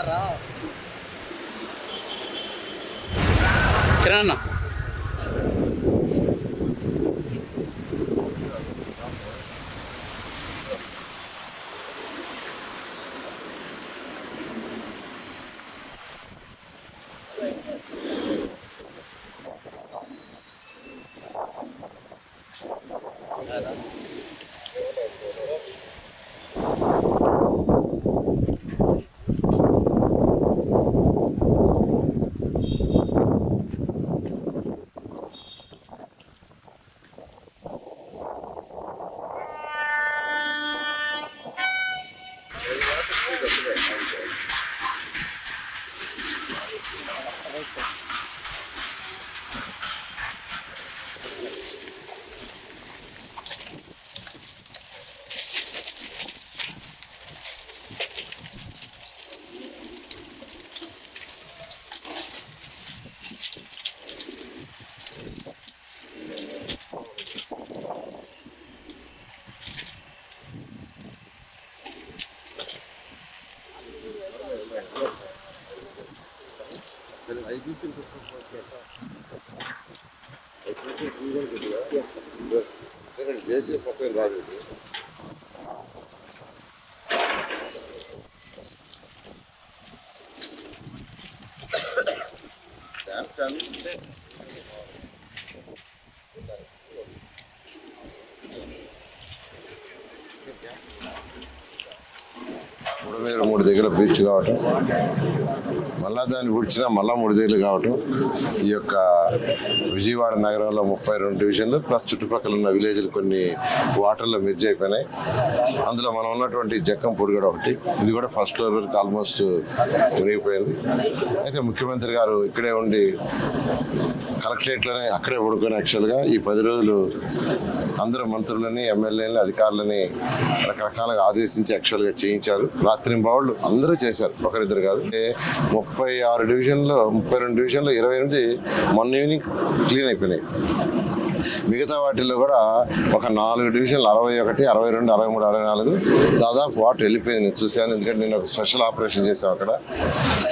రా కిరణ్ జేసీ పక్కన రాదు మూడు దగ్గర బీచ్ కావటం, మళ్ళా దాన్ని పుడిచినా మళ్ళా 3 దగ్గరలు కావటం, ఈ యొక్క విజయవాడ నగరంలో 32 డివిజన్లు ప్లస్ చుట్టుపక్కల ఉన్న విలేజ్లు కొన్ని వాటర్లో మెర్జ్ అయిపోయినాయి. అందులో మనం ఉన్నటువంటి జక్కంపూడి కూడా ఒకటి, ఇది కూడా ఫస్ట్ ఫ్లోర్ వరకు ఆల్మోస్ట్ మునిగిపోయింది. అయితే ముఖ్యమంత్రి గారు ఇక్కడే ఉండి కలెక్టరేట్లోనే అక్కడే పడుకొని యాక్చువల్గా ఈ 10 రోజులు అందరూ మంత్రులని, ఎమ్మెల్యేలని, అధికారులని రకరకాలుగా ఆదేశించి యాక్చువల్గా చేయించారు. రాత్రింబావుళ్ళు అందరూ చేశారు, ఒకరిద్దరు కాదు. 36 డివిజన్లో 32 డివిజన్లో 28 మొన్న ఈవినింగ్ క్లీన్ అయిపోయినాయి. మిగతా వాటిల్లో కూడా ఒక 4 డివిజన్లు 61, 62, 63, 64 దాదాపు వాటర్ వెళ్ళిపోయింది. నేను చూశాను, ఎందుకంటే నేను ఒక స్పెషల్ ఆపరేషన్ చేశాను అక్కడ.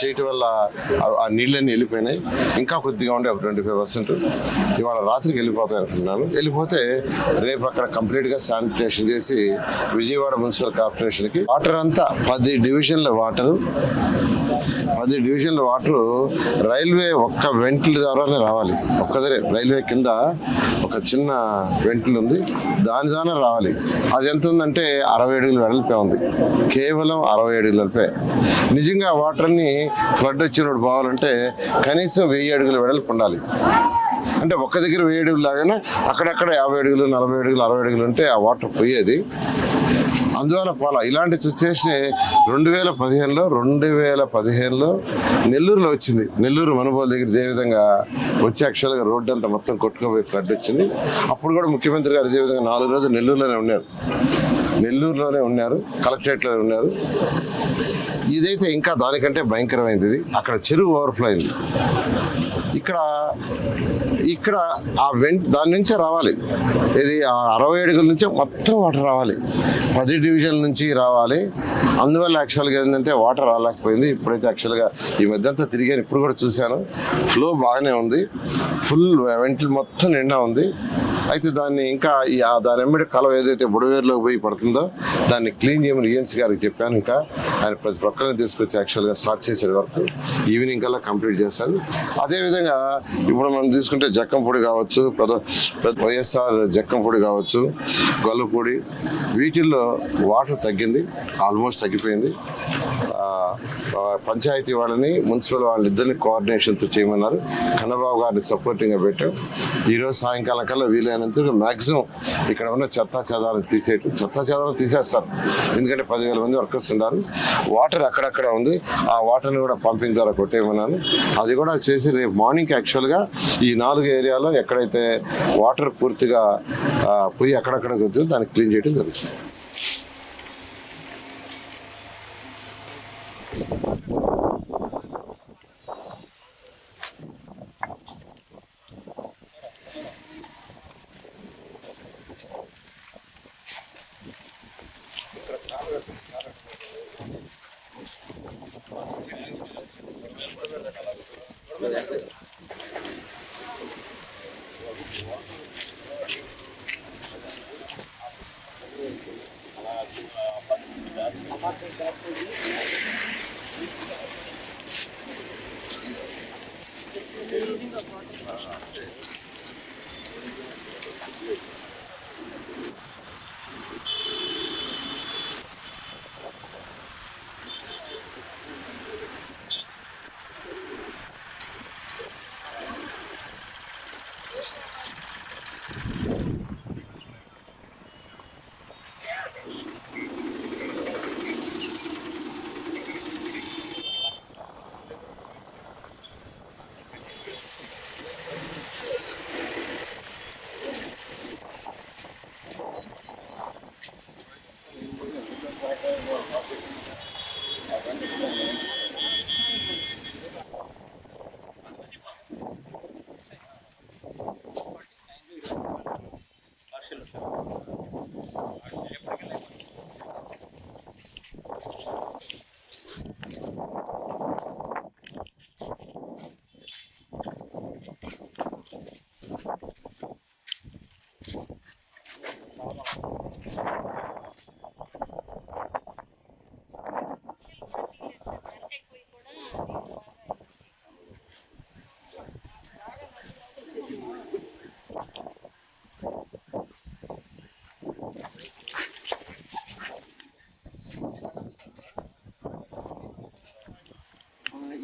చేయటం వల్ల ఆ నీళ్ళన్నీ వెళ్ళిపోయినాయి. ఇంకా కొద్దిగా ఉండే ఒక 25% ఇవాళ రాత్రికి వెళ్ళిపోతాయి అనుకుంటున్నాను. వెళ్ళిపోతే రేపు అక్కడ కంప్లీట్గా శానిటేషన్ చేసి విజయవాడ మున్సిపల్ కార్పొరేషన్కి వాటర్ అంతా 10 డివిజన్ల వాటరు రైల్వే ఒక్క వెంటిల్ ద్వారానే రావాలి. ఒక్కదరే రైల్వే కింద ఒక చిన్న వెంటిల్ ఉంది, దాని ద్వారా రావాలి. అది ఎంత ఉందంటే 60 అడుగుల వెడల్పే ఉంది, కేవలం 60 అడుగుల వెడల్పే. నిజంగా వాటర్ని ఫ్లడ్ వచ్చినప్పుడు పోవాలంటే కనీసం 1000 అడుగుల వెడల్పు ఉండాలి. అంటే ఒక్క దగ్గర 1000 అడుగులు లాగానే అక్కడక్కడ 50 అడుగులు, 40 అడుగులు, 60 అడుగులు ఉంటే ఆ వాటర్ పోయేది. అందువల్ల పోలా. ఇలాంటి సిచ్యువేషన్ 2015లో నెల్లూరులో వచ్చింది. నెల్లూరు మనుబోలు దగ్గర ఇదే విధంగా వచ్చి యాక్చువల్గా రోడ్డు అంతా మొత్తం కొట్టుకుపోయి ఫ్లడ్ వచ్చింది. అప్పుడు కూడా ముఖ్యమంత్రి గారు ఇదే విధంగా 4 రోజులు నెల్లూరులోనే ఉన్నారు, కలెక్టరేట్లోనే ఉన్నారు. ఇదైతే ఇంకా దానికంటే భయంకరమైనది. అక్కడ చెరువు ఓవర్ఫ్లో అయింది. ఇక్కడ ఆ దాని నుంచే రావాలి. ఇది 60 అడుగుల నుంచే మొత్తం వాటర్ రావాలి, 10 డివిజన్ల నుంచి రావాలి. అందువల్ల యాక్చువల్గా ఏంటంటే వాటర్ రాలేకపోయింది. ఇప్పుడైతే యాక్చువల్గా ఈ మధ్య అంతా తిరిగాను, ఇప్పుడు కూడా చూశాను, ఫ్లో బాగానే ఉంది, ఫుల్ వెంటిల్ మొత్తం నిండా ఉంది. అయితే దాన్ని ఇంకా దాని ఎమ్మడి కాలం ఏదైతే బుడవేరులోకి పోయి పడుతుందో దాన్ని క్లీన్ చేయమని ఈఎన్సీ గారికి చెప్పాను. ఇంకా ఆయన ప్రతి ప్రక్కలను తీసుకొచ్చి యాక్చువల్గా స్టార్ట్ చేసే వరకు ఈవినింగ్ కల్లా కంప్లీట్ చేశారు. అదేవిధంగా ఇప్పుడు మనం తీసుకుంటే జక్కంపూడి కావచ్చు, వైఎస్ఆర్ జక్కంపూడి కావచ్చు, గొల్లపూడి, వీటిల్లో వాటర్ తగ్గింది, ఆల్మోస్ట్ తగ్గిపోయింది. పంచాయతీ వాళ్ళని మున్సిపల్ వాళ్ళిద్దరిని కోఆర్డినేషన్తో చేయమన్నారు. కన్నబాబు గారిని సపోర్టింగ్గా పెట్టాం. ఈరోజు సాయంకాలం కల్లా వీలైనంత మ్యాక్సిమం ఇక్కడ ఉన్న చెత్తా చెదారం తీసేస్తారు. ఎందుకంటే 10,000 మంది వర్కర్స్ ఉన్నారు. వాటర్ అక్కడక్కడ ఉంది, ఆ వాటర్ని కూడా పంపింగ్ ద్వారా కొట్టేయమన్నాను. అది కూడా చేసి రేపు మార్నింగ్ యాక్చువల్గా ఈ 4 ఏరియాలో ఎక్కడైతే వాటర్ పూర్తిగా పోయి అక్కడక్కడ వచ్చిందో దాన్ని క్లీన్ చేయడం జరుగుతుంది.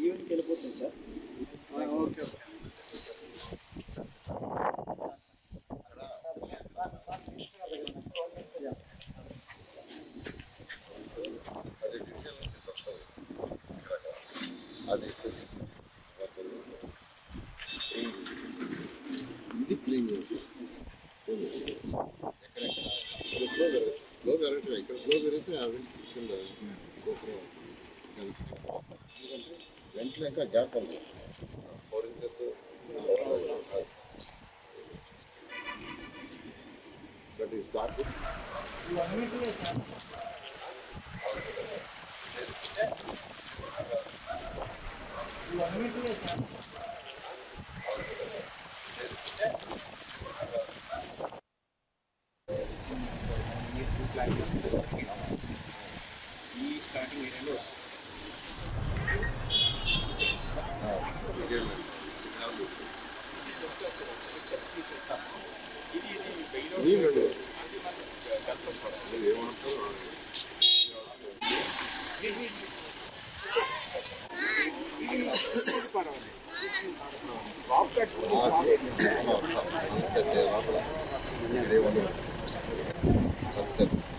ఈవెంట్కి వెళ్ళిపోతుంది సార్. ఓకే ఇది క్లీన్ ఫ్లో పెరగటం ఇక్కడ ఫ్లో పెరిగితే అవి కింద వెంటనే ఇంకా గ్యాప్ ఉంది 4 inches. బట్ ఈ స్టార్ట్ ఈ స్టార్టింగ్ ఏరియాలో సన్సెట్